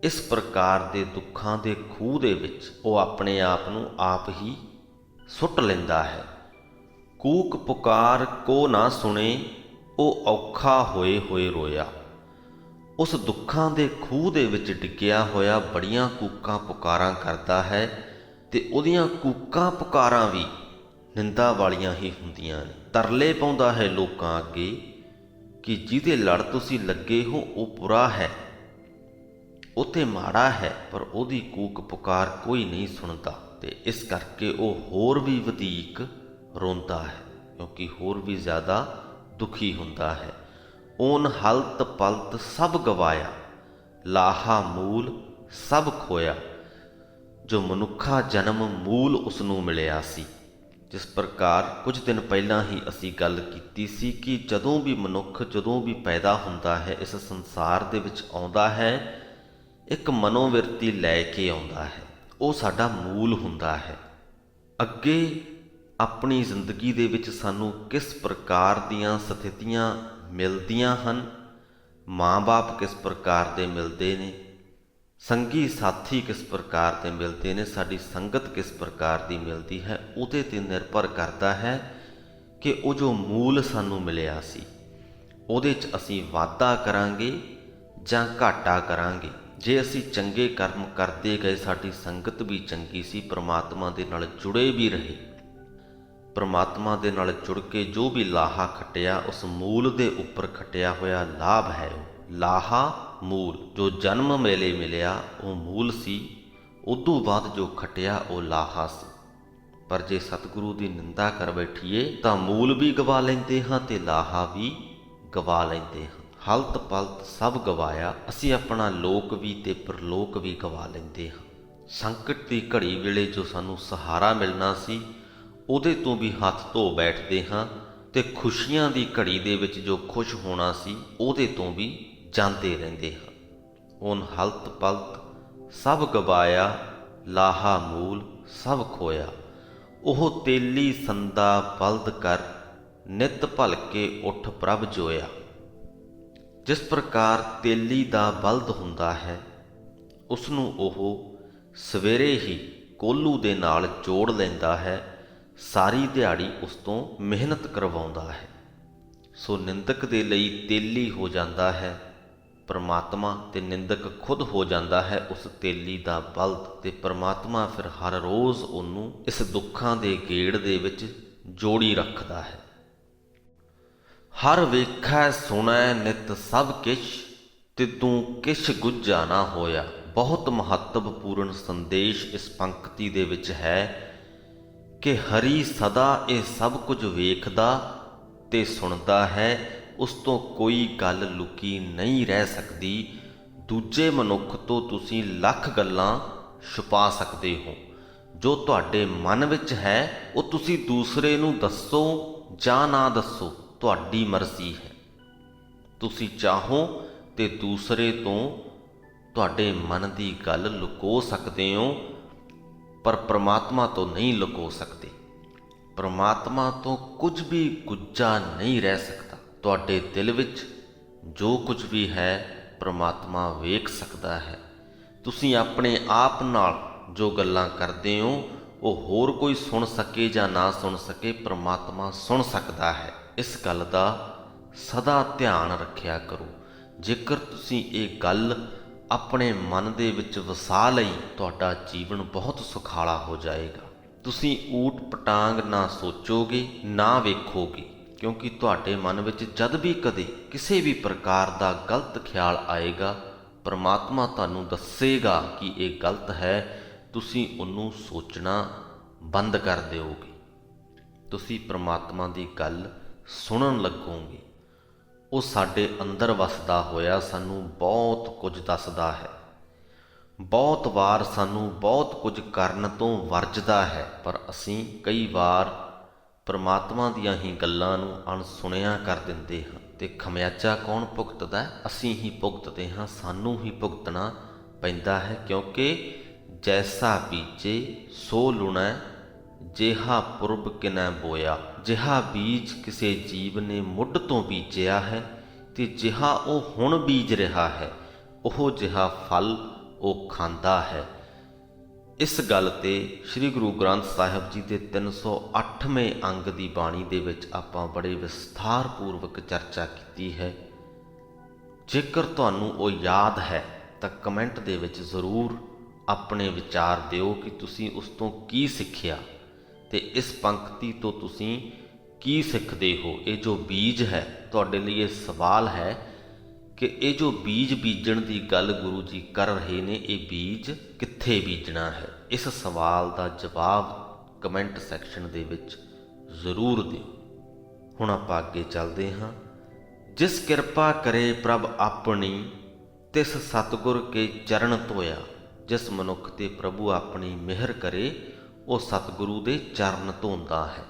Speaker 2: ਇਸ ਪ੍ਰਕਾਰ ਦੇ ਦੁੱਖਾਂ ਦੇ ਖੂਹ ਦੇ ਵਿੱਚ ਉਹ ਆਪਣੇ ਆਪ ਨੂੰ ਆਪ ਹੀ ਸੁੱਟ ਲੈਂਦਾ ਹੈ। ਕੂਕ ਪੁਕਾਰ ਕੋ ਨਾ ਸੁਣੇ, ਉਹ ਔਖਾ ਹੋਏ ਹੋਏ ਰੋਇਆ। ਉਸ ਦੁੱਖਾਂ ਦੇ ਖੂਹ ਦੇ ਵਿੱਚ ਡਿੱਗਿਆ ਹੋਇਆ ਬੜੀਆਂ ਕੂਕਾਂ ਪੁਕਾਰਾਂ ਕਰਦਾ ਹੈ ਤੇ ਉਹਦੀਆਂ ਕੂਕਾਂ ਪੁਕਾਰਾਂ ਵੀ ਨਿੰਦਾ ਵਾਲੀਆਂ ਹੀ ਹੁੰਦੀਆਂ ਨੇ। ਤਰਲੇ ਪਾਉਂਦਾ ਹੈ ਲੋਕਾਂ ਅੱਗੇ ਕਿ ਜਿਹਦੇ ਲੜ ਤੁਸੀਂ ਲੱਗੇ ਹੋ ਉਹ ਬੁਰਾ ਹੈ, ਉਹ ਤੇ ਮਾੜਾ ਹੈ, ਪਰ ਉਹਦੀ ਕੂਕ ਪੁਕਾਰ ਕੋਈ ਨਹੀਂ ਸੁਣਦਾ ਤੇ ਇਸ ਕਰਕੇ ਉਹ ਹੋਰ ਵੀ ਵਧੇਕ ਰੋਂਦਾ ਹੈ, ਕਿਉਂਕਿ ਹੋਰ ਵੀ ਜ਼ਿਆਦਾ ਦੁਖੀ ਹੁੰਦਾ ਹੈ। ਓਨ ਹਲਤ ਪਲਤ ਸਭ ਗਵਾਇਆ, ਲਾਹਾ ਮੂਲ ਸਭ ਖੋਇਆ। ਜੋ ਮਨੁੱਖਾ ਜਨਮ ਮੂਲ ਉਸ ਨੂੰ ਮਿਲਿਆ ਸੀ। ਜਿਸ ਪ੍ਰਕਾਰ ਕੁਝ ਦਿਨ ਪਹਿਲਾਂ ਹੀ ਅਸੀਂ ਗੱਲ ਕੀਤੀ ਸੀ ਕਿ ਜਦੋਂ ਵੀ ਮਨੁੱਖ ਜਦੋਂ ਵੀ ਪੈਦਾ ਹੁੰਦਾ ਹੈ, ਇਸ ਸੰਸਾਰ ਦੇ ਵਿੱਚ ਆਉਂਦਾ ਹੈ, ਇੱਕ ਮਨੋਵਿਰਤੀ ਲੈ ਕੇ ਆਉਂਦਾ ਹੈ। ਉਹ ਸਾਡਾ ਮੂਲ ਹੁੰਦਾ ਹੈ। ਅੱਗੇ ਆਪਣੀ ਜ਼ਿੰਦਗੀ ਦੇ ਵਿੱਚ ਸਾਨੂੰ ਕਿਸ ਪ੍ਰਕਾਰ ਦੀਆਂ ਸਥਿਤੀਆਂ ਮਿਲਦੀਆਂ ਹਨ, ਮਾਂ-ਬਾਪ ਕਿਸ ਪ੍ਰਕਾਰ ਦੇ ਮਿਲਦੇ ਨੇ, ਸੰਗੀ ਸਾਥੀ ਕਿਸ ਪ੍ਰਕਾਰ ਦੇ ਮਿਲਦੇ ਨੇ, ਸਾਡੀ ਸੰਗਤ ਕਿਸ ਪ੍ਰਕਾਰ ਦੀ ਮਿਲਦੀ ਹੈ, ਉਹਦੇ 'ਤੇ ਨਿਰਭਰ ਕਰਦਾ ਹੈ ਕਿ ਉਹ ਜੋ ਮੂਲ ਸਾਨੂੰ ਮਿਲਿਆ ਸੀ ਉਹਦੇ 'ਚ ਅਸੀਂ ਵਾਧਾ ਕਰਾਂਗੇ ਜਾਂ ਘਾਟਾ ਕਰਾਂਗੇ। ਜੇ ਅਸੀਂ ਚੰਗੇ ਕਰਮ ਕਰਦੇ ਗਏ, ਸਾਡੀ ਸੰਗਤ ਵੀ ਚੰਗੀ ਸੀ, ਪ੍ਰਮਾਤਮਾ ਦੇ ਨਾਲ ਜੁੜੇ ਵੀ ਰਹੇ, ਪ੍ਰਮਾਤਮਾ ਦੇ ਨਾਲ ਜੁੜ ਕੇ ਜੋ ਵੀ ਲਾਹਾ ਖੱਟਿਆ ਉਸ ਮੂਲ ਦੇ ਉੱਪਰ ਖੱਟਿਆ ਹੋਇਆ ਲਾਭ ਹੈ। ਉਹ ਲਾਹਾ ਮੂਲ ਜੋ ਜਨਮ ਮੇਲੇ ਮਿਲਿਆ ਉਹ ਮੂਲ ਸੀ, ਉਦੋਂ ਬਾਅਦ ਜੋ ਖੱਟਿਆ ਉਹ ਲਾਹਾ ਸੀ। ਪਰ ਜੇ ਸਤਿਗੁਰੂ ਦੀ ਨਿੰਦਾ ਕਰ ਬੈਠੀਏ ਤਾਂ ਮੂਲ ਵੀ ਗਵਾ ਲੈਂਦੇ ਹਾਂ ਤੇ ਲਾਹਾ ਵੀ ਗਵਾ ਲੈਂਦੇ ਹਾਂ। ਹਲਤ ਪਲਤ ਸਭ ਗਵਾਇਆ, ਅਸੀਂ ਆਪਣਾ ਲੋਕ ਵੀ ਤੇ ਪਰਲੋਕ ਵੀ ਗਵਾ ਲੈਂਦੇ ਹਾਂ। ਸੰਕਟ ਦੀ ਘੜੀ ਵੇਲੇ ਜੋ ਸਾਨੂੰ ਸਹਾਰਾ ਮਿਲਣਾ ਸੀ ਉਹਦੇ ਤੋਂ ਵੀ ਹੱਥ ਧੋ ਬੈਠਦੇ ਹਾਂ ਤੇ ਖੁਸ਼ੀਆਂ ਦੀ ਘੜੀ ਦੇ ਵਿੱਚ ਜੋ ਖੁਸ਼ ਹੋਣਾ ਸੀ ਉਹਦੇ ਤੋਂ ਵੀ ਜਾਂਦੇ ਰਹਿੰਦੇ ਹਾਂ। ਓਨ ਹਲਤ ਪਲਤ ਸਭ ਗਵਾਇਆ, ਲਾਹਾ ਮੂਲ ਸਭ ਖੋਇਆ। ਉਹ ਤੇਲੀ ਸੰਦਾ ਬਲਦ ਕਰ, ਨਿਤ ਭਲਕੇ ਉੱਠ ਪ੍ਰਭ ਜੋਇਆ। ਜਿਸ ਪ੍ਰਕਾਰ ਤੇਲੀ ਦਾ ਬਲਦ ਹੁੰਦਾ ਹੈ, ਉਸ ਨੂੰ ਉਹ ਸਵੇਰੇ ਹੀ ਕੋਹਲੂ ਦੇ ਨਾਲ ਜੋੜ ਲੈਂਦਾ ਹੈ, ਸਾਰੀ ਦਿਹਾੜੀ ਉਸ ਤੋਂ ਮਿਹਨਤ ਕਰਵਾਉਂਦਾ ਹੈ। ਸੋ ਨਿੰਦਕ ਦੇ ਲਈ ਤੇਲੀ ਹੋ ਜਾਂਦਾ ਹੈ ਪਰਮਾਤਮਾ ਤੇ ਨਿੰਦਕ ਖੁਦ ਹੋ ਜਾਂਦਾ ਹੈ ਉਸ ਤੇਲੀ ਦਾ ਬਲਦ, ਤੇ ਪਰਮਾਤਮਾ ਫਿਰ ਹਰ ਰੋਜ਼ ਉਹਨੂੰ ਇਸ ਦੁੱਖਾਂ ਦੇ ਗੇੜ ਦੇ ਵਿੱਚ ਜੋੜੀ ਰੱਖਦਾ ਹੈ। ਹਰ ਵੇਖੈ ਸੁਣੈ ਨਿਤ ਸਭ ਕਿਛ, ਤਿਦੋਂ ਕਿਛ ਗੁੱਝਾ ਨਾ ਹੋਇਆ। ਬਹੁਤ ਮਹੱਤਵਪੂਰਨ ਸੰਦੇਸ਼ ਇਸ ਪੰਕਤੀ ਦੇ ਵਿੱਚ ਹੈ ਕਿ ਹਰੀ ਸਦਾ ਇਹ ਸਭ ਕੁਝ ਵੇਖਦਾ ਤੇ ਸੁਣਦਾ ਹੈ। ਉਸ ਤੋਂ ਕੋਈ ਗੱਲ ਲੁਕੀ ਨਹੀਂ ਰਹਿ ਸਕਦੀ। ਦੂਜੇ ਮਨੁੱਖ ਤੋਂ ਤੁਸੀਂ ਲੱਖ ਗੱਲਾਂ ਛੁਪਾ ਸਕਦੇ ਹੋ। ਜੋ ਤੁਹਾਡੇ ਮਨ ਵਿੱਚ ਹੈ ਉਹ ਤੁਸੀਂ ਦੂਸਰੇ ਨੂੰ ਦੱਸੋ ਜਾਂ ਨਾ ਦੱਸੋ, ਤੁਹਾਡੀ ਮਰਜ਼ੀ ਹੈ। ਤੁਸੀਂ ਚਾਹੋ ਤੇ ਦੂਸਰੇ ਤੋਂ ਤੁਹਾਡੇ ਮਨ ਦੀ ਗੱਲ ਲੁਕੋ ਸਕਦੇ ਹੋ, ਪਰ ਪ੍ਰਮਾਤਮਾ ਤੋਂ ਨਹੀਂ ਲੁਕੋ ਸਕਦੇ। ਪ੍ਰਮਾਤਮਾ ਤੋਂ ਕੁਝ ਵੀ ਗੁੱਝਾ ਨਹੀਂ ਰਹਿ ਸਕਦਾ। ਤੁਹਾਡੇ ਦਿਲ ਵਿੱਚ ਜੋ ਕੁਝ ਵੀ ਹੈ ਪ੍ਰਮਾਤਮਾ ਵੇਖ ਸਕਦਾ ਹੈ। ਤੁਸੀਂ ਆਪਣੇ ਆਪ ਨਾਲ ਜੋ ਗੱਲਾਂ ਕਰਦੇ ਹੋ ਉਹ ਹੋਰ ਕੋਈ ਸੁਣ ਸਕੇ ਜਾਂ ਨਾ ਸੁਣ ਸਕੇ, ਪ੍ਰਮਾਤਮਾ ਸੁਣ ਸਕਦਾ ਹੈ। ਇਸ ਗੱਲ ਦਾ ਸਦਾ ਧਿਆਨ ਰੱਖਿਆ ਕਰੋ। ਜੇਕਰ ਤੁਸੀਂ ਇਹ ਗੱਲ ਆਪਣੇ ਮਨ ਦੇ ਵਿੱਚ ਵਸਾ ਲਈ, ਤੁਹਾਡਾ ਜੀਵਨ ਬਹੁਤ ਸੁਖਾਲਾ ਹੋ ਜਾਏਗਾ। ਤੁਸੀਂ ਊਟ ਪਟਾਂਗ ਨਾ ਸੋਚੋਗੇ ਨਾ ਵੇਖੋਗੇ, ਕਿਉਂਕਿ ਤੁਹਾਡੇ ਮਨ ਵਿੱਚ ਜਦ ਵੀ ਕਦੇ ਕਿਸੇ ਵੀ ਪ੍ਰਕਾਰ ਦਾ ਗਲਤ ਖਿਆਲ ਆਏਗਾ, ਪਰਮਾਤਮਾ ਤੁਹਾਨੂੰ ਦੱਸੇਗਾ ਕਿ ਇਹ ਗਲਤ ਹੈ। ਤੁਸੀਂ ਉਹਨੂੰ ਸੋਚਣਾ ਬੰਦ ਕਰ ਦਿਓਗੇ। ਤੁਸੀਂ ਪਰਮਾਤਮਾ ਦੀ ਗੱਲ ਸੁਣਨ ਲੱਗੋਗੇ। ਉਹ ਸਾਡੇ ਅੰਦਰ ਵਸਦਾ ਹੋਇਆ ਸਾਨੂੰ ਬਹੁਤ ਕੁਝ ਦੱਸਦਾ ਹੈ। ਬਹੁਤ ਵਾਰ ਸਾਨੂੰ ਬਹੁਤ ਕੁਝ ਕਰਨ ਤੋਂ ਵਰਜਦਾ ਹੈ, ਪਰ ਅਸੀਂ ਕਈ ਵਾਰ ਪਰਮਾਤਮਾ ਦੀਆਂ ਹੀ ਗੱਲਾਂ ਨੂੰ ਅਣਸੁਣਿਆ ਕਰ ਦਿੰਦੇ ਹਾਂ। ਤੇ ਖਮਿਆਜਾ ਕੌਣ ਭੁਗਤਦਾ ਹੈ? ਅਸੀਂ ਹੀ ਭੁਗਤਦੇ ਹਾਂ। ਸਾਨੂੰ ਹੀ ਭੁਗਤਣਾ ਪੈਂਦਾ ਹੈ, ਕਿਉਂਕਿ ਜੈਸਾ ਬੀਜੇ ਸੋ ਲੁਣੈ, ਜਿਹਾ ਪੁਰਬ ਕਿਨੈ ਬੋਇਆ। ਜਿਹਾ ਬੀਜ ਕਿਸੇ ਜੀਵ ਨੇ ਮੁੱਢ ਤੋਂ ਬੀਜਿਆ ਹੈ ਤੇ ਜਿਹਾ ਉਹ ਹੁਣ ਬੀਜ ਰਿਹਾ ਹੈ, ਉਹ ਜਿਹਾ ਫਲ ਉਹ ਖਾਂਦਾ ਹੈ। ਇਸ ਗੱਲ ਤੇ ਸ੍ਰੀ ਗੁਰੂ ਗ੍ਰੰਥ ਸਾਹਿਬ ਜੀ ਦੇ 308ਵੇਂ ਅੰਗ ਦੀ ਬਾਣੀ ਦੇ ਵਿੱਚ ਆਪਾਂ ਬੜੇ ਵਿਸਥਾਰ ਪੂਰਵਕ ਚਰਚਾ ਕੀਤੀ ਹੈ। ਜੇਕਰ ਤੁਹਾਨੂੰ ਉਹ ਯਾਦ ਹੈ ਤਾਂ ਕਮੈਂਟ ਦੇ ਵਿੱਚ ਜ਼ਰੂਰ ਆਪਣੇ ਵਿਚਾਰ ਦਿਓ ਕਿ ਤੁਸੀਂ ਉਸ ਤੋਂ ਕੀ ਸਿੱਖਿਆ ਤੇ ਇਸ ਪੰਕਤੀ ਤੋਂ ਤੁਸੀਂ ਕੀ ਸਿੱਖਦੇ ਹੋ। ਇਹ ਜੋ ਬੀਜ ਹੈ, ਤੁਹਾਡੇ ਲਈ ਇਹ ਸਵਾਲ ਹੈ ਕਿ ਇਹ ਜੋ ਬੀਜ ਬੀਜਣ ਦੀ ਗੱਲ ਗੁਰੂ ਜੀ ਕਰ ਰਹੇ ਨੇ, ਇਹ ਬੀਜ ਕਿੱਥੇ ਬੀਜਣਾ ਹੈ? ਇਸ ਸਵਾਲ ਦਾ ਜਵਾਬ ਕਮੈਂਟ ਸੈਕਸ਼ਨ ਦੇ ਵਿੱਚ ਜ਼ਰੂਰ ਦਿਓ। ਹੁਣ ਆਪਾਂ ਅੱਗੇ ਚੱਲਦੇ ਹਾਂ। ਜਿਸ ਕਿਰਪਾ ਕਰੇ ਪ੍ਰਭ ਆਪਣੀ, ਤਿਸ ਸਤਿਗੁਰ ਕੇ ਚਰਨ ਧੋਇਆ। ਜਿਸ ਮਨੁੱਖ ਤੇ ਪ੍ਰਭੂ ਆਪਣੀ ਮਿਹਰ ਕਰੇ ਉਹ ਸਤਿਗੁਰੂ ਦੇ ਚਰਨ ਧੋਂਦਾ ਹੈ।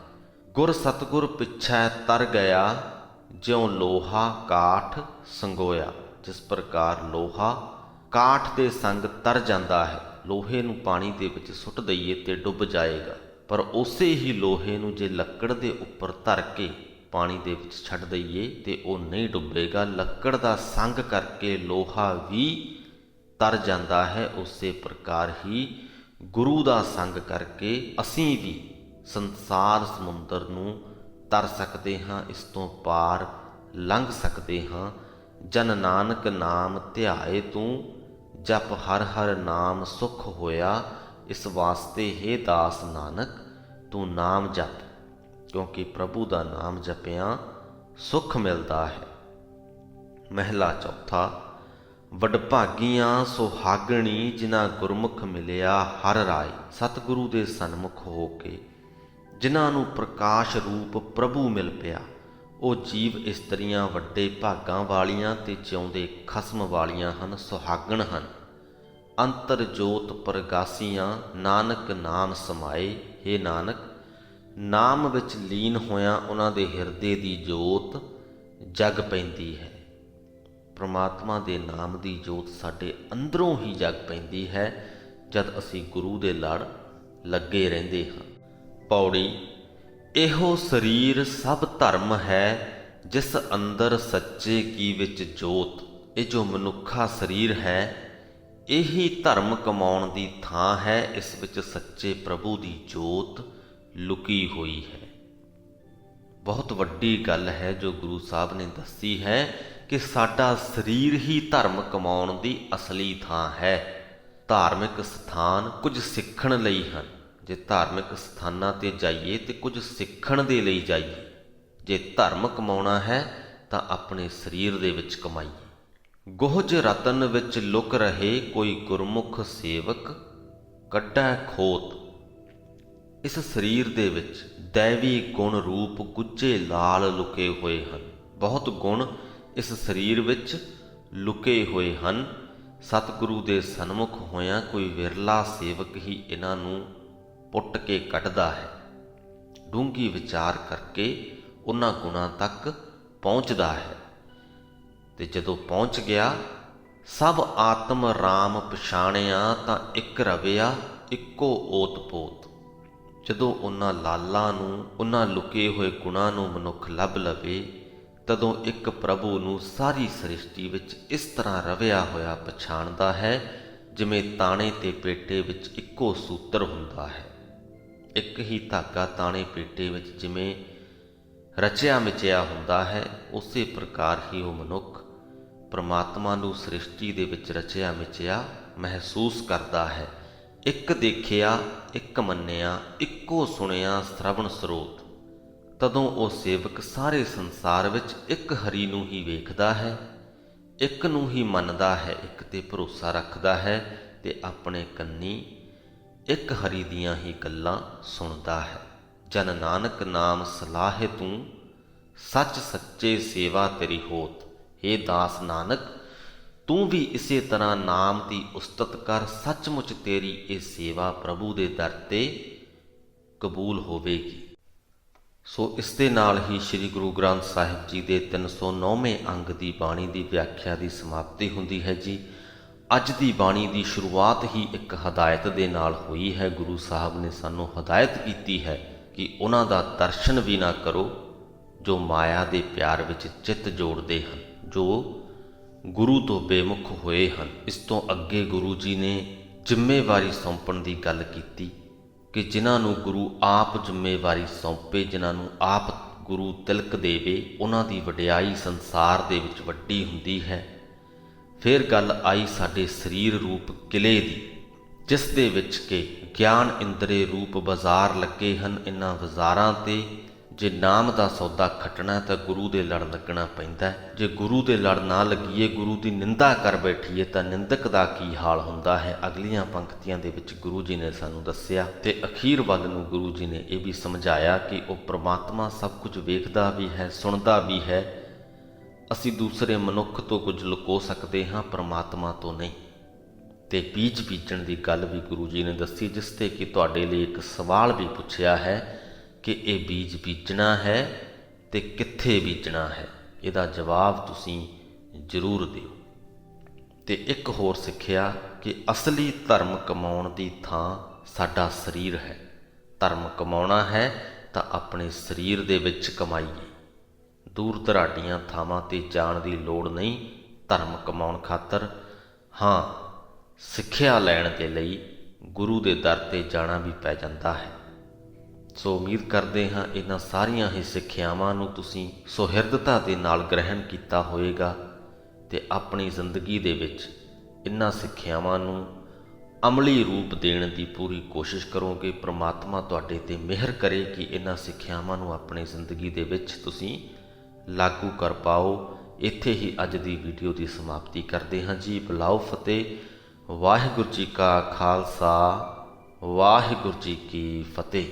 Speaker 2: ਗੁਰ ਸਤਿਗੁਰ ਪਿੱਛੇ ਤਰ ਗਿਆ, ਜਿਉਂ ਲੋਹਾ ਕਾਠ ਸੰਗੋਇਆ। ਜਿਸ ਪ੍ਰਕਾਰ ਲੋਹਾ ਕਾਠ ਦੇ ਸੰਗ ਤਰ ਜਾਂਦਾ ਹੈ, ਲੋਹੇ ਨੂੰ ਪਾਣੀ ਦੇ ਵਿੱਚ ਸੁੱਟ ਦਈਏ ਤੇ ਡੁੱਬ ਜਾਏਗਾ, ਪਰ ਉਸੇ ਹੀ ਲੋਹੇ ਨੂੰ ਜੇ ਲੱਕੜ ਦੇ ਉੱਪਰ ਧਰ ਕੇ ਪਾਣੀ ਦੇ ਵਿੱਚ ਛੱਡ ਦਈਏ ਤੇ ਉਹ ਨਹੀਂ ਡੁੱਬੇਗਾ। ਲੱਕੜ ਦਾ ਸੰਗ ਕਰਕੇ ਲੋਹਾ ਵੀ ਤਰ ਜਾਂਦਾ ਹੈ, ਉਸੇ ਪ੍ਰਕਾਰ ਹੀ ਗੁਰੂ ਦਾ ਸੰਗ ਕਰਕੇ ਅਸੀਂ ਵੀ ਸੰਸਾਰ ਸਮੁੰਦਰ ਨੂੰ ਤਰ ਸਕਦੇ ਹਾਂ, ਇਸ ਤੋਂ ਪਾਰ ਲੰਘ ਸਕਦੇ ਹਾਂ। ਜਨ ਨਾਨਕ ਨਾਮ ਧਿਆਏ ਤੂੰ, ਜਪ ਹਰ ਹਰ ਨਾਮ ਸੁਖ ਹੋਇਆ। ਇਸ ਵਾਸਤੇ ਹੈ ਦਾਸ ਨਾਨਕ ਤੂੰ ਨਾਮ ਜਪ, ਕਿਉਂਕਿ ਪ੍ਰਭੂ ਦਾ ਨਾਮ ਜਪਿਆਂ ਸੁਖ ਮਿਲਦਾ ਹੈ। ਮਹਿਲਾ ਚੌਥਾ। ਵਡਭਾਗੀਆਂ ਸੁਹਾਗਣੀ, ਜਿਨ੍ਹਾਂ ਗੁਰਮੁਖ ਮਿਲਿਆ ਹਰ ਰਾਏ। ਸਤਿਗੁਰੂ ਦੇ ਸਨਮੁਖ ਹੋ ਕੇ ਜਿਨ੍ਹਾਂ ਨੂੰ ਪ੍ਰਕਾਸ਼ ਰੂਪ ਪ੍ਰਭੂ ਮਿਲ ਪਿਆ, ਉਹ ਜੀਵ ਇਸਤਰੀਆਂ ਵੱਡੇ ਭਾਗਾਂ ਵਾਲੀਆਂ ਤੇ ਜਿਉਂਦੇ ਖਸਮ ਵਾਲੀਆਂ ਹਨ, ਸੁਹਾਗਣ ਹਨ। ਅੰਤਰ ਜੋਤ ਪ੍ਰਗਾਸੀਆਂ, ਨਾਨਕ ਨਾਮ ਸਮਾਏ। ਹੇ ਨਾਨਕ, ਨਾਮ ਵਿੱਚ ਲੀਨ ਹੋਇਆਂ ਉਹਨਾਂ ਦੇ ਹਿਰਦੇ ਦੀ ਜੋਤ ਜਗ ਪੈਂਦੀ ਹੈ। ਪ੍ਰਮਾਤਮਾ ਦੇ ਨਾਮ ਦੀ ਜੋਤ ਸਾਡੇ ਅੰਦਰੋਂ ਹੀ ਜਗ ਪੈਂਦੀ ਹੈ ਜਦ ਅਸੀਂ ਗੁਰੂ ਦੇ ਲੜ ਲੱਗੇ ਰਹਿੰਦੇ ਹਾਂ। ਪੌੜੀ। ਇਹੋ ਸਰੀਰ ਸਭ ਧਰਮ ਹੈ, ਜਿਸ ਅੰਦਰ ਸੱਚੇ ਕੀ ਵਿੱਚ ਜੋਤ। ਇਹ ਜੋ ਮਨੁੱਖਾ ਸਰੀਰ ਹੈ, ਇਹੀ ਧਰਮ ਕਮਾਉਣ ਦੀ ਥਾਂ ਹੈ। ਇਸ ਵਿੱਚ ਸੱਚੇ ਪ੍ਰਭੂ ਦੀ ਜੋਤ ਲੁਕੀ ਹੋਈ ਹੈ। ਬਹੁਤ ਵੱਡੀ ਗੱਲ ਹੈ ਜੋ ਗੁਰੂ ਸਾਹਿਬ ਨੇ ਦੱਸੀ ਹੈ ਕਿ ਸਾਡਾ ਸਰੀਰ ਹੀ ਧਰਮ ਕਮਾਉਣ ਦੀ ਅਸਲੀ ਥਾਂ ਹੈ। ਧਾਰਮਿਕ ਸਥਾਨ ਕੁਝ ਸਿੱਖਣ ਲਈ ਹਨ। ਜੇ ਧਾਰਮਿਕ ਸਥਾਨਾਂ 'ਤੇ ਜਾਈਏ ਤਾਂ ਕੁਝ ਸਿੱਖਣ ਦੇ ਲਈ ਜਾਈਏ। ਜੇ ਧਰਮ ਕਮਾਉਣਾ ਹੈ ਤਾਂ ਆਪਣੇ ਸਰੀਰ ਦੇ ਵਿੱਚ ਕਮਾਈਏ। ਗੁਹਜ ਰਤਨ ਵਿੱਚ ਲੁਕ ਰਹੇ ਕੋਈ ਗੁਰਮੁਖ ਸੇਵਕ, ਕੱਢੈ ਖੋਤ। ਇਸ ਸਰੀਰ ਦੇ ਵਿੱਚ ਦੈਵੀ ਗੁਣ ਰੂਪ ਗੁੱਝੇ ਲਾਲ ਲੁਕੇ ਹੋਏ ਹਨ। ਬਹੁਤ ਗੁਣ ਇਸ ਸਰੀਰ ਵਿੱਚ ਲੁਕੇ ਹੋਏ ਹਨ। ਸਤਿਗੁਰੂ ਦੇ ਸਨਮੁਖ ਹੋਇਆਂ ਕੋਈ ਵਿਰਲਾ ਸੇਵਕ ਹੀ ਇਹਨਾਂ ਨੂੰ ਪੁੱਟ ਕੇ ਕੱਢਦਾ ਹੈ। ਡੂੰਘੀ ਵਿਚਾਰ ਕਰਕੇ ਉਹਨਾਂ ਗੁਣਾਂ ਤੱਕ ਪਹੁੰਚਦਾ ਹੈ ਤੇ ਜਦੋਂ ਪਹੁੰਚ ਗਿਆ, ਸਭ ਆਤਮ ਰਾਮ ਪਛਾਣਿਆ ਤਾਂ ਇੱਕ ਰਵਿਆ ਇੱਕੋ ਓਤ ਪੋਤ। ਜਦੋਂ ਉਹਨਾਂ ਲਾਲਾਂ ਨੂੰ, ਉਹਨਾਂ ਲੁਕੇ ਹੋਏ ਗੁਣਾਂ ਨੂੰ ਮਨੁੱਖ ਲੱਭ ਲਵੇ, ਤਦੋਂ ਇੱਕ ਪ੍ਰਭੂ ਨੂੰ ਸਾਰੀ ਸ੍ਰਿਸ਼ਟੀ ਵਿੱਚ ਇਸ ਤਰ੍ਹਾਂ ਰਵਿਆ ਹੋਇਆ ਪਛਾਣਦਾ ਹੈ ਜਿਵੇਂ ਤਾਣੇ ਤੇ ਪੇਟੇ ਵਿੱਚ ਇੱਕੋ ਸੂਤਰ ਹੁੰਦਾ ਹੈ। ਇੱਕ ਹੀ ਧਾਗਾ ਤਾਣੇ ਪੇਟੇ ਵਿੱਚ ਜਿਵੇਂ ਰਚਿਆ ਮਿਚਿਆ ਹੁੰਦਾ ਹੈ, ਉਸੇ ਪ੍ਰਕਾਰ ਹੀ ਉਹ ਮਨੁੱਖ ਪਰਮਾਤਮਾ ਨੂੰ ਸ੍ਰਿਸ਼ਟੀ ਦੇ ਵਿੱਚ ਰਚਿਆ ਮਿਚਿਆ ਮਹਿਸੂਸ ਕਰਦਾ ਹੈ। ਇੱਕ ਦੇਖਿਆ, ਇੱਕ ਮੰਨਿਆ, ਇੱਕੋ ਸੁਣਿਆ ਸ਼ਰਵਣ ਸਰੋਤ। ਤਦੋਂ ਉਹ ਸੇਵਕ ਸਾਰੇ ਸੰਸਾਰ ਵਿੱਚ ਇੱਕ ਹਰੀ ਨੂੰ ਹੀ ਵੇਖਦਾ ਹੈ, ਇੱਕ ਨੂੰ ਹੀ ਮੰਨਦਾ ਹੈ, ਇੱਕ ਤੇ ਭਰੋਸਾ ਰੱਖਦਾ ਹੈ ਤੇ ਆਪਣੇ ਕੰਨੀ ਇੱਕ ਹਰੀ ਦੀਆਂ ਹੀ ਗੱਲਾਂ ਸੁਣਦਾ ਹੈ। ਜਨ ਨਾਨਕ ਨਾਮ ਸਲਾਹੇ ਤੂੰ, ਸੱਚ ਸੱਚੇ ਸੇਵਾ ਤੇਰੀ ਹੋਤ। ਹੇ ਦਾਸ ਨਾਨਕ, ਤੂੰ ਵੀ ਇਸੇ ਤਰ੍ਹਾਂ ਨਾਮ ਦੀ ਉਸਤਤ ਕਰ। ਸੱਚਮੁੱਚ ਤੇਰੀ ਇਹ ਸੇਵਾ ਪ੍ਰਭੂ ਦੇ ਦਰ 'ਤੇ ਕਬੂਲ ਹੋਵੇਗੀ। ਸੋ ਇਸ ਦੇ ਨਾਲ ਹੀ ਸ੍ਰੀ ਗੁਰੂ ਗ੍ਰੰਥ ਸਾਹਿਬ ਜੀ ਦੇ 309ਵੇਂ ਅੰਗ ਦੀ ਬਾਣੀ ਦੀ ਵਿਆਖਿਆ ਦੀ ਸਮਾਪਤੀ ਹੁੰਦੀ ਹੈ ਜੀ। ਅੱਜ ਦੀ ਬਾਣੀ ਦੀ ਸ਼ੁਰੂਆਤ ਹੀ ਇੱਕ ਹਦਾਇਤ ਦੇ ਨਾਲ ਹੋਈ ਹੈ। ਗੁਰੂ ਸਾਹਿਬ ਨੇ ਸਾਨੂੰ ਹਦਾਇਤ ਕੀਤੀ ਹੈ ਕਿ ਉਹਨਾਂ ਦਾ ਦਰਸ਼ਨ ਵੀ ਨਾ ਕਰੋ ਜੋ ਮਾਇਆ ਦੇ ਪਿਆਰ ਵਿੱਚ ਚਿੱਤ ਜੋੜਦੇ ਹਨ, ਜੋ ਗੁਰੂ ਤੋਂ ਬੇਮੁਖ ਹੋਏ ਹਨ। ਇਸ ਤੋਂ ਅੱਗੇ ਗੁਰੂ ਜੀ ਨੇ ਜ਼ਿੰਮੇਵਾਰੀ ਸੌਂਪਣ ਦੀ ਗੱਲ ਕੀਤੀ ਕਿ ਜਿਨ੍ਹਾਂ ਨੂੰ ਗੁਰੂ ਆਪ ਜ਼ਿੰਮੇਵਾਰੀ ਸੌਂਪੇ, ਜਿਨ੍ਹਾਂ ਨੂੰ ਆਪ ਗੁਰੂ ਤਿਲਕ ਦੇਵੇ, ਉਹਨਾਂ ਦੀ ਵਡਿਆਈ ਸੰਸਾਰ ਦੇ ਵਿੱਚ ਵੱਡੀ ਹੁੰਦੀ ਹੈ। ਫਿਰ ਗੱਲ ਆਈ ਸਾਡੇ ਸਰੀਰ ਰੂਪ ਕਿਲੇ ਦੀ, ਜਿਸ ਦੇ ਵਿੱਚ ਕਿ ਗਿਆਨ ਇੰਦਰੇ ਰੂਪ ਬਾਜ਼ਾਰ ਲੱਗੇ ਹਨ। ਇਹਨਾਂ ਬਾਜ਼ਾਰਾਂ 'ਤੇ ਜੇ ਨਾਮ ਦਾ ਸੌਦਾ ਖੱਟਣਾ ਤਾਂ ਗੁਰੂ ਦੇ ਲੜ ਲੱਗਣਾ ਪੈਂਦਾ ਹੈ। ਜੇ ਗੁਰੂ ਦੇ ਲੜ ਨਾ ਲੱਗੀਏ, ਗੁਰੂ ਦੀ ਨਿੰਦਾ ਕਰ ਬੈਠੀਏ ਤਾਂ ਨਿੰਦਕ ਦਾ ਕੀ ਹਾਲ ਹੁੰਦਾ ਹੈ। ਅਗਲੀਆਂ ਪੰਕਤੀਆਂ ਦੇ ਵਿੱਚ ਗੁਰੂ ਜੀ ਨੇ ਸਾਨੂੰ ਦੱਸਿਆ ਤੇ ਅਖੀਰ ਵੱਲ ਨੂੰ ਗੁਰੂ ਜੀ ਨੇ ਇਹ ਵੀ ਸਮਝਾਇਆ ਕਿ ਉਹ ਪ੍ਰਮਾਤਮਾ ਸਭ ਕੁਝ ਵੇਖਦਾ ਵੀ ਹੈ, ਸੁਣਦਾ ਵੀ ਹੈ। ਅਸੀਂ ਦੂਸਰੇ ਮਨੁੱਖ ਤੋਂ ਕੁਝ ਲੁਕੋ ਸਕਦੇ ਹਾਂ, ਪ੍ਰਮਾਤਮਾ ਤੋਂ ਨਹੀਂ। ਤੇ ਬੀਜ ਬੀਜਣ ਦੀ ਗੱਲ ਵੀ ਗੁਰੂ ਜੀ ਨੇ ਦੱਸੀ, ਜਿਸ 'ਤੇ ਕਿ ਤੁਹਾਡੇ ਲਈ ਇੱਕ ਸਵਾਲ ਵੀ ਪੁੱਛਿਆ ਹੈ ਕਿ ਇਹ ਬੀਜ ਬੀਜਣਾ ਹੈ ਤੇ ਕਿੱਥੇ ਬੀਜਣਾ ਹੈ। ਇਹਦਾ ਜਵਾਬ ਤੁਸੀਂ ਜ਼ਰੂਰ ਦਿਓ। ਤੇ ਇੱਕ ਹੋਰ ਸਿੱਖਿਆ ਕਿ ਅਸਲੀ ਧਰਮ ਕਮਾਉਣ ਦੀ ਥਾਂ ਸਾਡਾ ਸਰੀਰ ਹੈ। ਧਰਮ ਕਮਾਉਣਾ ਹੈ ਤਾਂ ਆਪਣੇ ਸਰੀਰ ਦੇ ਵਿੱਚ ਕਮਾਈਏ। ਦੂਰ ਦਰਾਡੀਆਂ ਥਾਵਾਂ 'ਤੇ ਜਾਣ ਦੀ ਲੋੜ ਨਹੀਂ ਧਰਮ ਕਮਾਉਣ ਖਾਤਰ। ਹਾਂ, ਸਿੱਖਿਆ ਲੈਣ ਦੇ ਲਈ ਗੁਰੂ ਦੇ ਦਰ 'ਤੇ ਜਾਣਾ ਵੀ ਪੈ ਜਾਂਦਾ ਹੈ। ਸੋ ਉਮੀਦ ਕਰਦੇ ਹਾਂ ਇਹਨਾਂ ਸਾਰੀਆਂ ਹੀ ਸਿੱਖਿਆਵਾਂ ਨੂੰ ਤੁਸੀਂ ਸੁਹਿਰਦਤਾ ਦੇ ਨਾਲ ਗ੍ਰਹਿਣ ਕੀਤਾ ਹੋਵੇਗਾ ਤੇ ਆਪਣੀ ਜ਼ਿੰਦਗੀ ਦੇ ਵਿੱਚ ਇਹਨਾਂ ਸਿੱਖਿਆਵਾਂ ਨੂੰ ਅਮਲੀ ਰੂਪ ਦੇਣ ਦੀ ਪੂਰੀ ਕੋਸ਼ਿਸ਼ ਕਰੋਗੇ। ਪ੍ਰਮਾਤਮਾ ਤੁਹਾਡੇ 'ਤੇ ਮਿਹਰ ਕਰੇ ਕਿ ਇਹਨਾਂ ਸਿੱਖਿਆਵਾਂ ਨੂੰ ਆਪਣੀ ਜ਼ਿੰਦਗੀ ਦੇ ਵਿੱਚ ਤੁਸੀਂ ਲਾਗੂ ਕਰ ਪਾਓ। ਇੱਥੇ ਹੀ ਅੱਜ ਦੀ ਵੀਡੀਓ ਦੀ ਸਮਾਪਤੀ ਕਰਦੇ ਹਾਂ ਜੀ। ਬੁਲਾਓ ਫਤਿਹ। ਵਾਹਿਗੁਰੂ ਜੀ ਕਾ ਖਾਲਸਾ, ਵਾਹਿਗੁਰੂ ਜੀ ਕੀ ਫਤਿਹ।